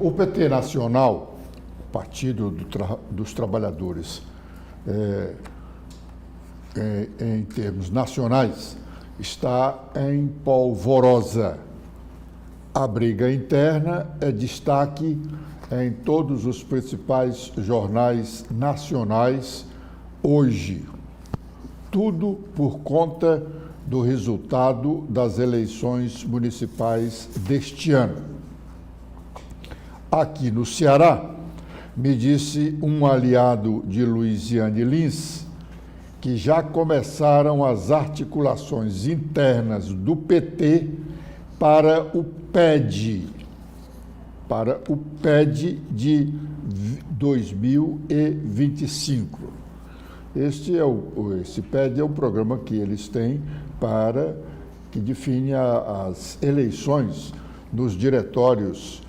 O PT Nacional, Partido dos Trabalhadores, em termos nacionais, está em polvorosa. A briga interna é destaque em todos os principais jornais nacionais hoje. Tudo por conta do resultado das eleições municipais deste ano. Aqui no Ceará, me disse um aliado de Luiziane Lins que já começaram as articulações internas do PT para o PED de 2025. Esse PED é o programa que eles têm que define as eleições nos diretórios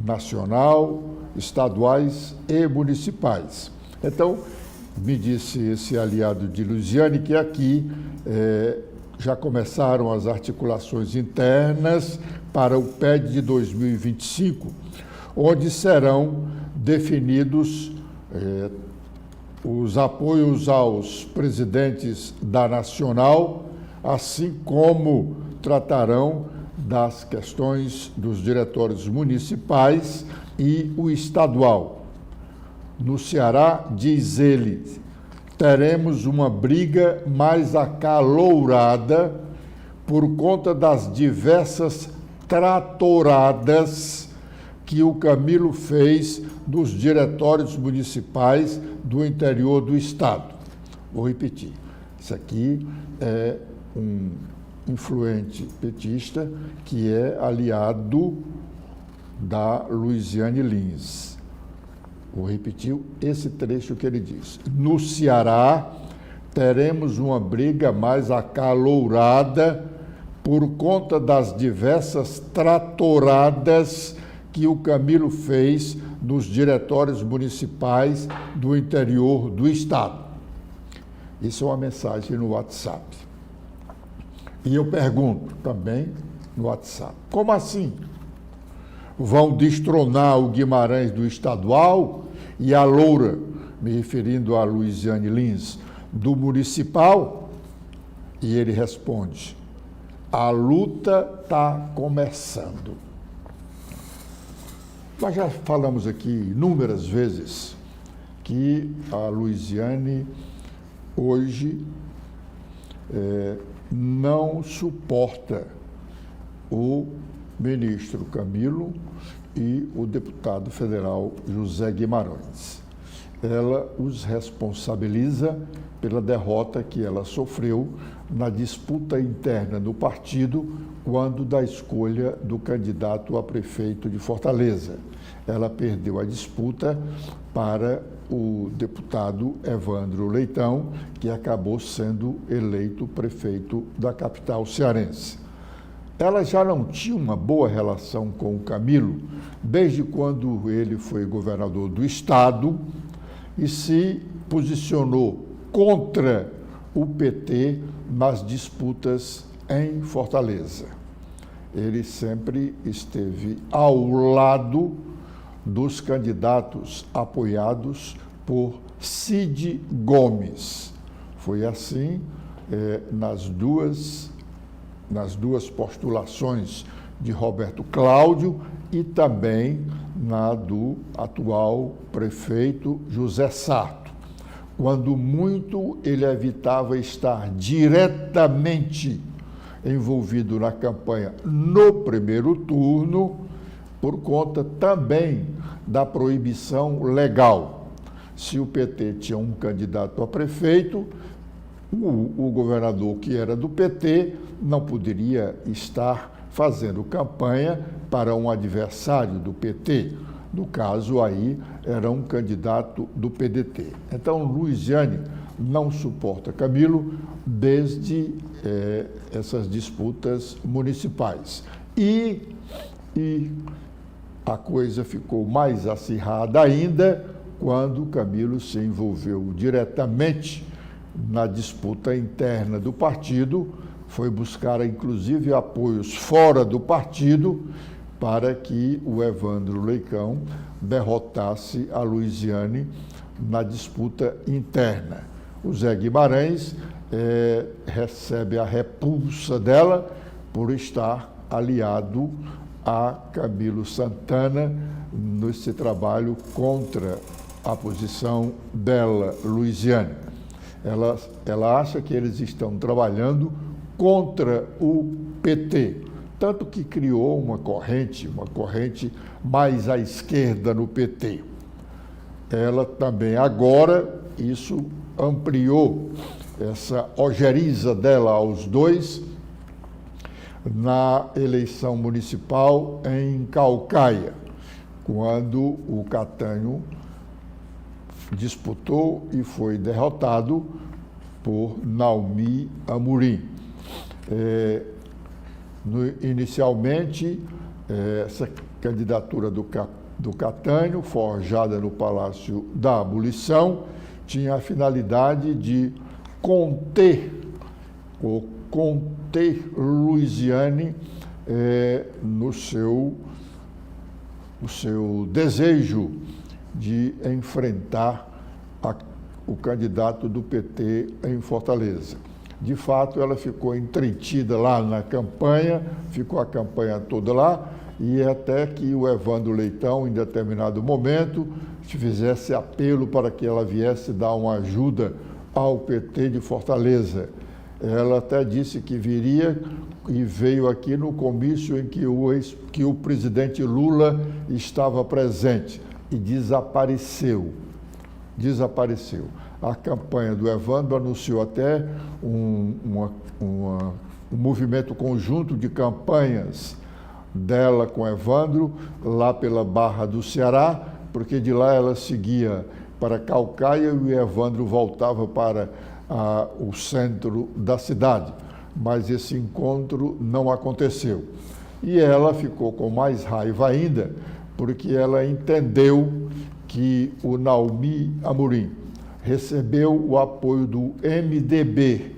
nacional, estaduais e municipais. Então, me disse esse aliado de Luiziane que aqui já começaram as articulações internas para o PED de 2025, onde serão definidos os apoios aos presidentes da Nacional, assim como tratarão das questões dos diretórios municipais e o estadual. No Ceará, diz ele, teremos uma briga mais acalourada por conta das diversas tratoradas que o Camilo fez dos diretórios municipais do interior do estado. Vou repetir, isso aqui é um influente petista que é aliado da Luiziane Lins. Vou repetir esse trecho que ele diz. No Ceará, teremos uma briga mais acalourada por conta das diversas tratoradas que o Camilo fez nos diretórios municipais do interior do estado. Isso é uma mensagem no WhatsApp. E eu pergunto também no WhatsApp, como assim? Vão destronar o Guimarães do estadual e a loura, me referindo a Luiziane Lins, do municipal? E ele responde, a luta está começando. Nós já falamos aqui inúmeras vezes que a Luiziane hoje não suporta o ministro Camilo e o deputado federal José Guimarães. Ela os responsabiliza pela derrota que ela sofreu na disputa interna do partido quando da escolha do candidato a prefeito de Fortaleza. Ela perdeu a disputa para o deputado Evandro Leitão, que acabou sendo eleito prefeito da capital cearense. Ela já não tinha uma boa relação com o Camilo desde quando ele foi governador do estado e se posicionou contra o PT nas disputas em Fortaleza. Ele sempre esteve ao lado dos candidatos apoiados por Cid Gomes. Foi assim nas duas postulações de Roberto Cláudio e também na do atual prefeito José Sarto. Quando muito ele evitava estar diretamente envolvido na campanha no primeiro turno, por conta também da proibição legal. Se o PT tinha um candidato a prefeito, o governador que era do PT não poderia estar fazendo campanha para um adversário do PT. No caso aí, era um candidato do PDT. Então, Luiziane não suporta Camilo desde essas disputas municipais. E a coisa ficou mais acirrada ainda quando Camilo se envolveu diretamente na disputa interna do partido, foi buscar inclusive apoios fora do partido para que o Evandro Leitão derrotasse a Luiziane na disputa interna. O Zé Guimarães recebe a repulsa dela por estar aliado a Camilo Santana nesse trabalho contra a posição dela, Luiziane. Ela acha que eles estão trabalhando contra o PT, tanto que criou uma corrente mais à esquerda no PT. Ela também agora, isso ampliou essa ojeriza dela aos dois na eleição municipal em Caucaia, quando o Catanho disputou e foi derrotado por Naomi Amorim. Inicialmente, essa candidatura do Catanho, forjada no Palácio da Abolição, tinha a finalidade de conter Luiziane no seu desejo de enfrentar o candidato do PT em Fortaleza. De fato, ela ficou entretida lá na campanha, ficou a campanha toda lá, e até que o Evandro Leitão, em determinado momento, fizesse apelo para que ela viesse dar uma ajuda ao PT de Fortaleza. Ela até disse que viria e veio aqui no comício em que o presidente Lula estava presente e desapareceu. A campanha do Evandro anunciou até um movimento conjunto de campanhas dela com Evandro, lá pela Barra do Ceará, porque de lá ela seguia para Caucaia e o Evandro voltava para o centro da cidade. Mas esse encontro não aconteceu. E ela ficou com mais raiva ainda, porque ela entendeu que o Naomi Amorim recebeu o apoio do MDB,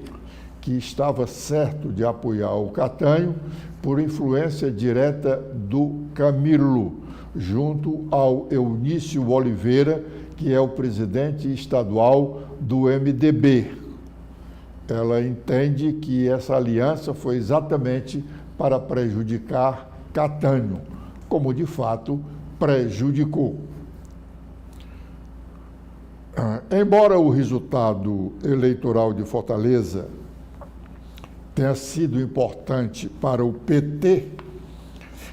que estava certo de apoiar o Catanho, por influência direta do Camilo, junto ao Eunício Oliveira, que é o presidente estadual do MDB. Ela entende que essa aliança foi exatamente para prejudicar Catanho, como de fato prejudicou. Embora o resultado eleitoral de Fortaleza tenha sido importante para o PT,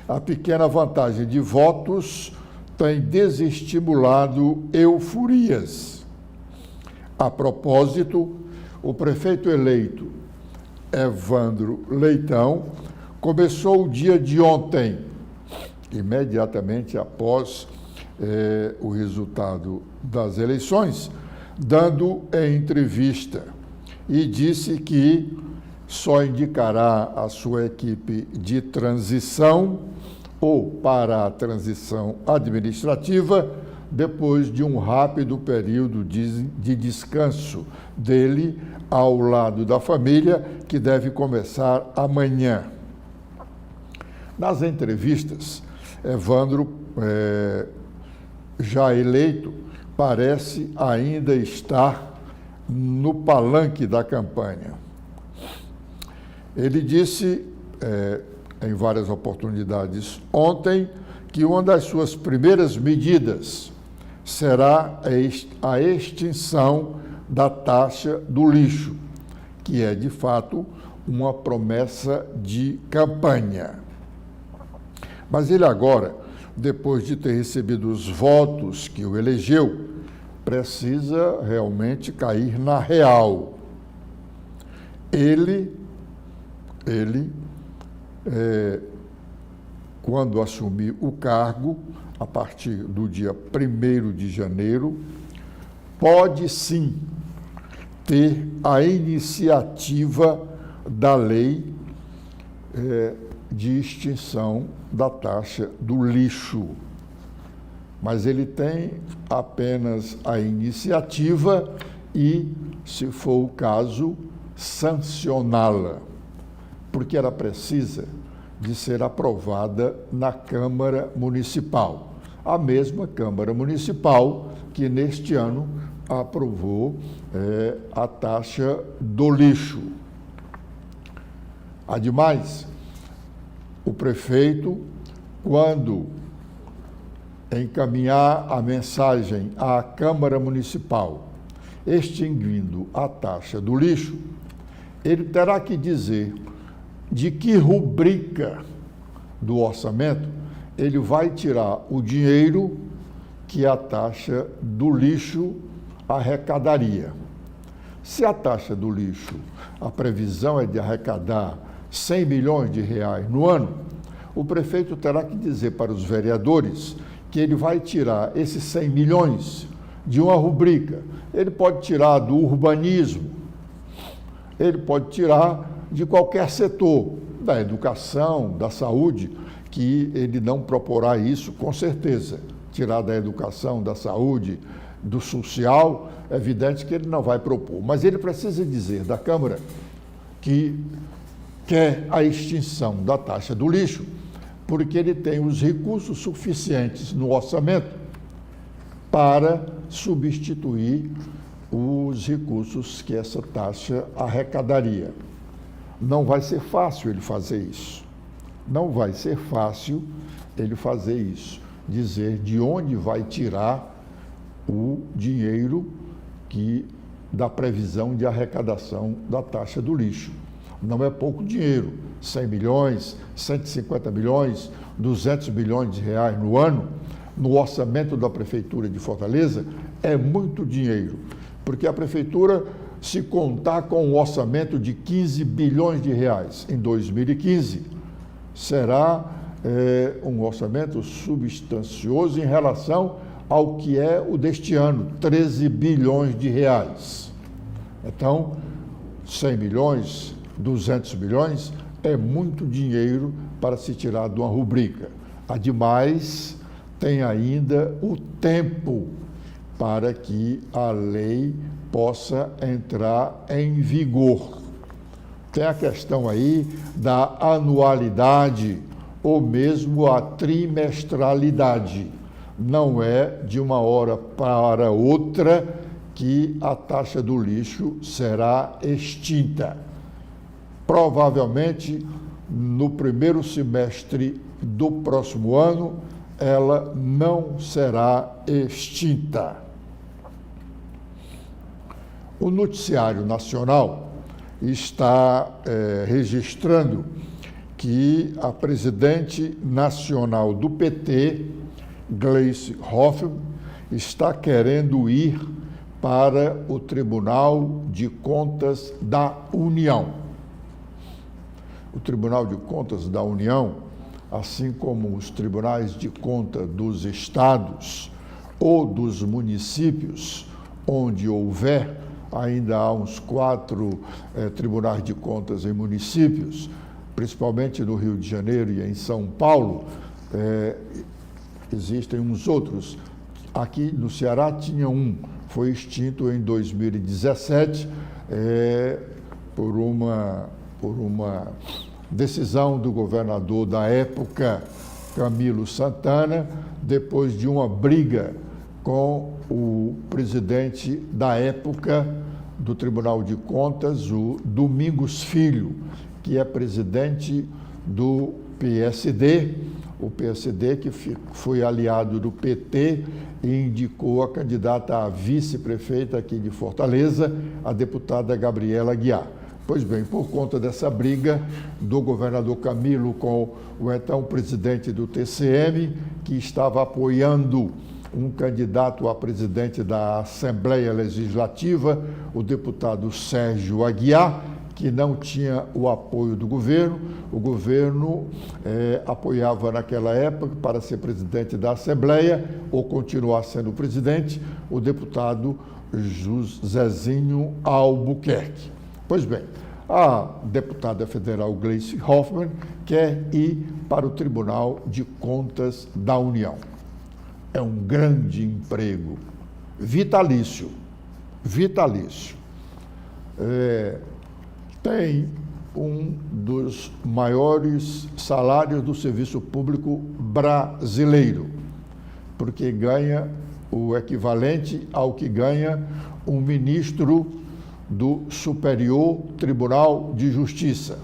a pequena vantagem de votos tem desestimulado euforias. A propósito, o prefeito eleito, Evandro Leitão, começou o dia de ontem, imediatamente após o resultado das eleições, dando entrevista, e disse que só indicará a sua equipe de transição ou para a transição administrativa depois de um rápido período de descanso dele ao lado da família, que deve começar amanhã. Nas entrevistas, Evandro, já eleito, parece ainda estar no palanque da campanha. Ele disse, em várias oportunidades ontem, que uma das suas primeiras medidas será a extinção da taxa do lixo, que é, de fato, uma promessa de campanha. Mas ele agora, depois de ter recebido os votos que o elegeu, precisa realmente cair na real. Ele quando assumir o cargo, a partir do dia 1º de janeiro, pode sim ter a iniciativa da lei de extinção da taxa do lixo. Mas ele tem apenas a iniciativa e, se for o caso, sancioná-la, porque ela precisa de ser aprovada na Câmara Municipal. A mesma Câmara Municipal que neste ano aprovou a taxa do lixo. Ademais, o prefeito, quando encaminhar a mensagem à Câmara Municipal extinguindo a taxa do lixo, ele terá que dizer de que rubrica do orçamento ele vai tirar o dinheiro que a taxa do lixo arrecadaria. Se a taxa do lixo, a previsão é de arrecadar 100 milhões de reais no ano, o prefeito terá que dizer para os vereadores que ele vai tirar esses 100 milhões de uma rubrica. Ele pode tirar do urbanismo, ele pode tirar de qualquer setor, da educação, da saúde, que ele não proporá isso com certeza. Tirar da educação, da saúde, do social, é evidente que ele não vai propor. Mas ele precisa dizer da Câmara que quer a extinção da taxa do lixo, porque ele tem os recursos suficientes no orçamento para substituir os recursos que essa taxa arrecadaria. Não vai ser fácil ele fazer isso. Não vai ser fácil ele fazer isso. Dizer de onde vai tirar o dinheiro da previsão de arrecadação da taxa do lixo. Não é pouco dinheiro, 100 milhões, 150 milhões, 200 milhões de reais no ano, no orçamento da Prefeitura de Fortaleza, é muito dinheiro, porque a Prefeitura, se contar com um orçamento de 15 bilhões de reais em 2015, será um orçamento substancioso em relação ao que é o deste ano, 13 bilhões de reais. Então, 100 milhões, 200 milhões é muito dinheiro para se tirar de uma rubrica. Ademais, tem ainda o tempo para que a lei possa entrar em vigor. Tem a questão aí da anualidade ou mesmo a trimestralidade. Não é de uma hora para outra que a taxa do lixo será extinta. Provavelmente, no primeiro semestre do próximo ano, ela não será extinta. O Noticiário Nacional está registrando que a presidente nacional do PT, Gleisi Hoffmann, está querendo ir para o Tribunal de Contas da União. O Tribunal de Contas da União, assim como os tribunais de conta dos estados ou dos municípios, onde houver, ainda há uns 4 tribunais de contas em municípios, principalmente no Rio de Janeiro e em São Paulo, existem uns outros. Aqui no Ceará tinha um, foi extinto em 2017 por uma decisão do governador da época, Camilo Santana, depois de uma briga com o presidente da época do Tribunal de Contas, o Domingos Filho, que é presidente do PSD, o PSD que foi aliado do PT e indicou a candidata a vice-prefeita aqui de Fortaleza, a deputada Gabriela Aguiar. Pois bem, por conta dessa briga do governador Camilo com o então presidente do TCM, que estava apoiando um candidato a presidente da Assembleia Legislativa, o deputado Sérgio Aguiar, que não tinha o apoio do governo. O governo apoiava naquela época, para ser presidente da Assembleia, ou continuar sendo presidente, o deputado Zezinho Albuquerque. Pois bem, a deputada federal Gleisi Hoffmann quer ir para o Tribunal de Contas da União. É um grande emprego, vitalício. Tem um dos maiores salários do serviço público brasileiro, porque ganha o equivalente ao que ganha um ministro do Superior Tribunal de Justiça.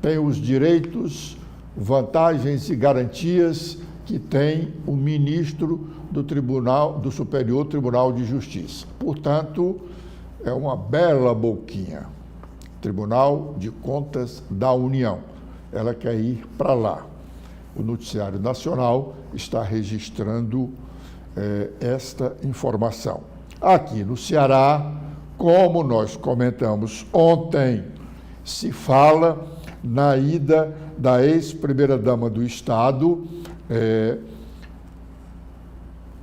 Tem os direitos, vantagens e garantias que tem o ministro do Superior Tribunal de Justiça. Portanto, é uma bela boquinha. Tribunal de Contas da União. Ela quer ir para lá. O Noticiário Nacional está registrando esta informação. Aqui no Ceará, como nós comentamos ontem, se fala na ida da ex-primeira-dama do Estado,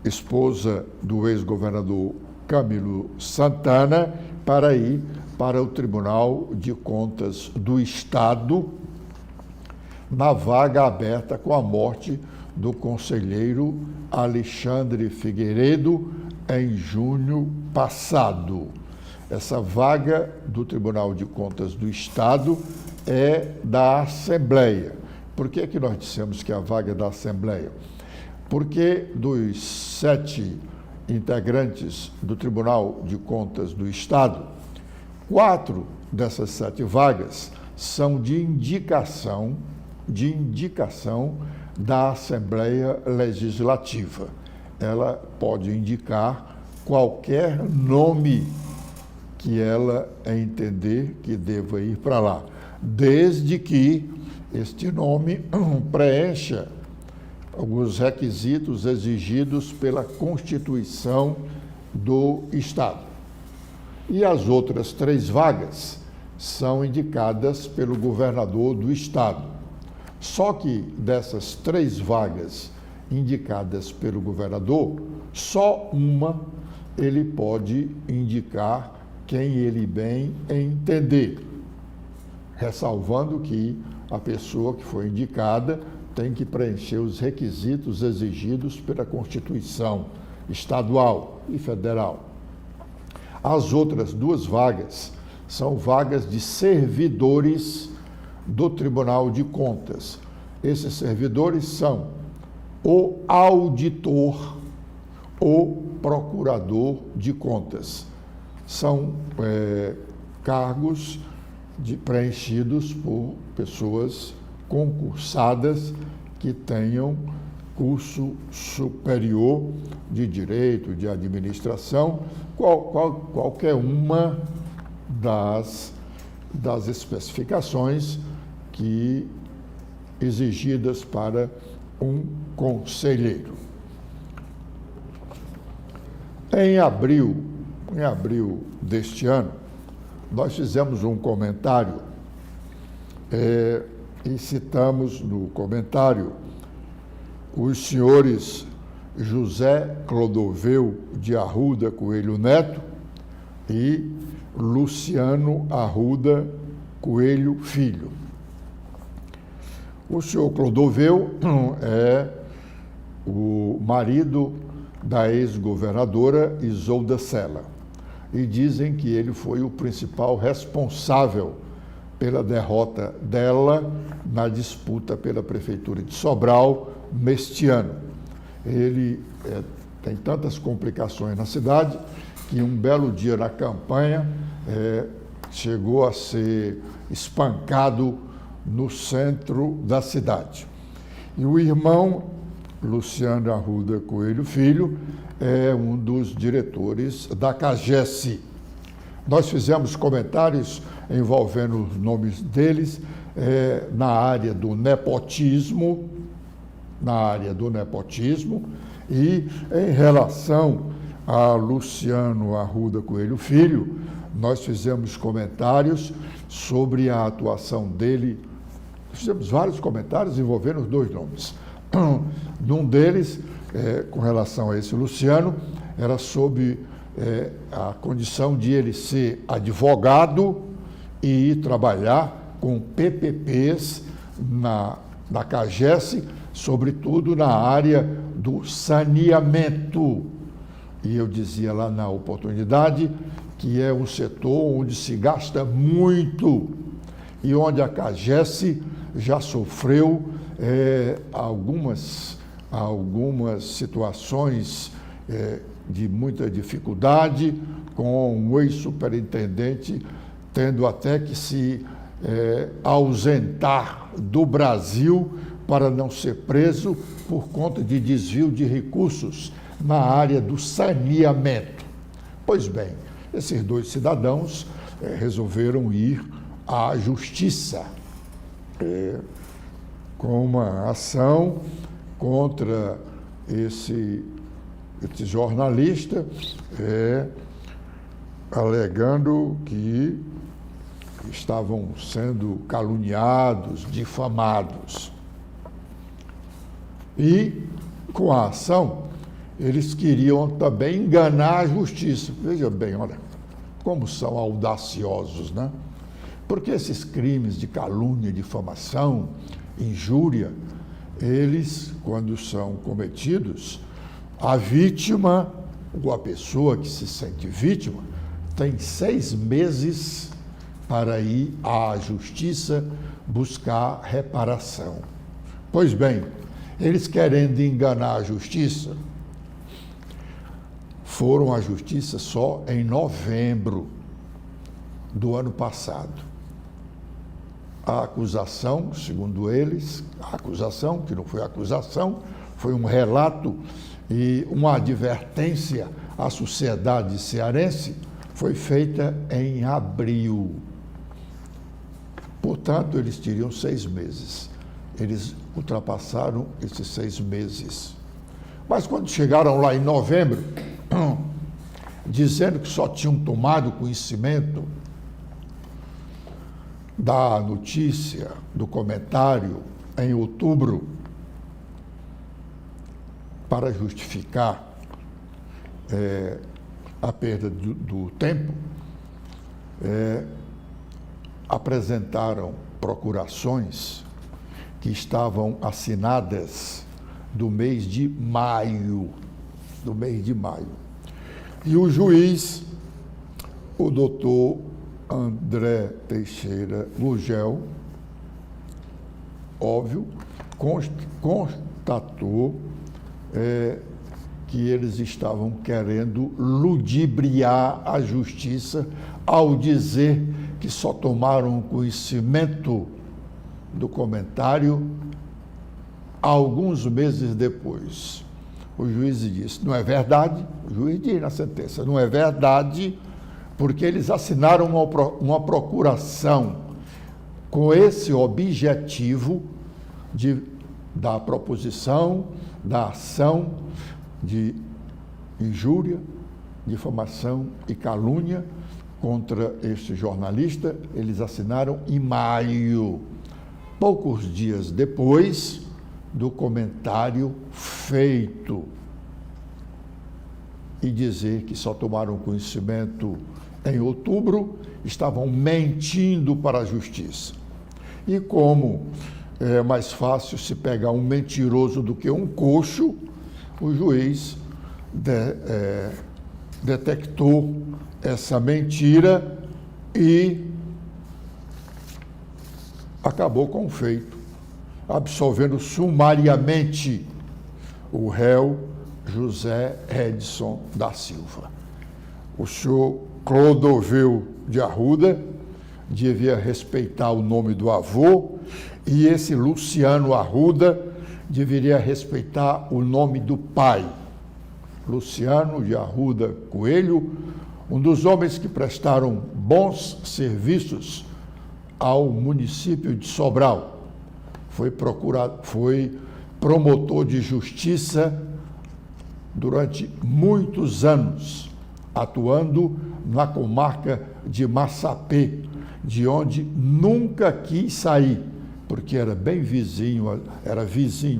esposa do ex-governador Camilo Santana, para ir para o Tribunal de Contas do Estado, na vaga aberta com a morte do conselheiro Alexandre Figueiredo em junho passado. Essa vaga do Tribunal de Contas do Estado é da Assembleia. Por que que nós dissemos que a vaga é da Assembleia? Porque dos 7 integrantes do Tribunal de Contas do Estado, 4 dessas 7 vagas são de indicação da Assembleia Legislativa. Ela pode indicar qualquer nome que ela entender que deva ir para lá, desde que este nome preencha alguns requisitos exigidos pela Constituição do Estado. E as outras 3 vagas são indicadas pelo governador do Estado. Só que dessas 3 vagas indicadas pelo governador, só uma ele pode indicar quem ele bem entender, ressalvando que a pessoa que foi indicada tem que preencher os requisitos exigidos pela Constituição estadual e federal. As outras 2 vagas são vagas de servidores do Tribunal de Contas. Esses servidores são o auditor, o procurador de contas. São cargos preenchidos por pessoas concursadas que tenham curso superior de direito, de administração, qualquer uma das especificações que exigidas para um conselheiro. Em abril deste ano, nós fizemos um comentário e citamos no comentário os senhores José Clodoveu de Arruda Coelho Neto e Luciano Arruda Coelho Filho. O senhor Clodoveu é o marido da ex-governadora Isolda Sela, e dizem que ele foi o principal responsável pela derrota dela na disputa pela Prefeitura de Sobral neste ano. Ele tem tantas complicações na cidade que um belo dia na campanha chegou a ser espancado no centro da cidade. E o irmão, Luciano Arruda Coelho Filho, é um dos diretores da CAGES. Nós fizemos comentários envolvendo os nomes deles na área do nepotismo, e em relação a Luciano Arruda Coelho Filho, nós fizemos comentários sobre a atuação dele, fizemos vários comentários envolvendo os 2 nomes. Um deles, com relação a esse Luciano, era sobre a condição de ele ser advogado e ir trabalhar com PPPs na CAGES, sobretudo na área do saneamento. E eu dizia lá na oportunidade que é um setor onde se gasta muito, e onde a CAGES já sofreu algumas situações de muita dificuldade, com o ex-superintendente tendo até que se ausentar do Brasil para não ser preso por conta de desvio de recursos na área do saneamento. Pois bem, esses dois cidadãos resolveram ir à justiça com uma ação contra esse jornalista, alegando que estavam sendo caluniados, difamados. E, com a ação, eles queriam também enganar a justiça. Veja bem, olha, como são audaciosos, né? Porque esses crimes de calúnia, difamação, injúria, eles, quando são cometidos, a vítima, ou a pessoa que se sente vítima, tem 6 meses para ir à justiça buscar reparação. Pois bem, eles querendo enganar a justiça, foram à justiça só em novembro do ano passado. A acusação, segundo eles, a acusação, que não foi acusação, foi um relato e uma advertência à sociedade cearense, foi feita em abril. Portanto, eles teriam 6 meses. Eles ultrapassaram esses 6 meses. Mas quando chegaram lá em novembro, dizendo que só tinham tomado conhecimento da notícia, do comentário, em outubro, para justificar a perda do tempo, apresentaram procurações que estavam assinadas do mês de maio. E o juiz, o doutor André Teixeira Gugel, óbvio, constatou que eles estavam querendo ludibriar a justiça ao dizer que só tomaram conhecimento do comentário alguns meses depois. O juiz disse, não é verdade, o juiz diz na sentença, não é verdade, porque eles assinaram uma procuração com esse objetivo da proposição, da ação de injúria, difamação e calúnia contra este jornalista. Eles assinaram em maio, poucos dias depois do comentário feito, e dizer que só tomaram conhecimento em outubro, estavam mentindo para a justiça. E como é mais fácil se pegar um mentiroso do que um coxo, o juiz detectou essa mentira e acabou com o feito, absolvendo sumariamente o réu José Edson da Silva. O senhor Clodoveu de Arruda devia respeitar o nome do avô e esse Luciano Arruda deveria respeitar o nome do pai. Luciano de Arruda Coelho, um dos homens que prestaram bons serviços ao município de Sobral. Foi promotor de justiça durante muitos anos, atuando na comarca de Massapê, de onde nunca quis sair, porque era vizinho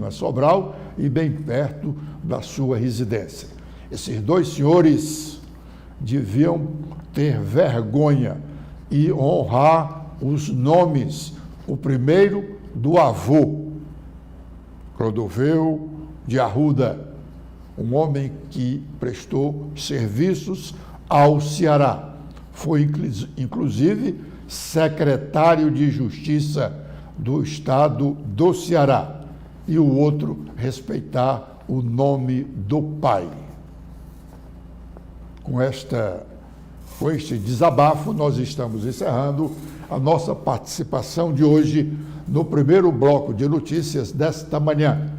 a Sobral e bem perto da sua residência. Esses dois senhores deviam ter vergonha e honrar os nomes, o primeiro do avô, Clodoveu de Arruda, um homem que prestou serviços ao Ceará. Foi, inclusive, secretário de Justiça do Estado do Ceará, e o outro respeitar o nome do pai. Com este desabafo, nós estamos encerrando a nossa participação de hoje no primeiro bloco de notícias desta manhã.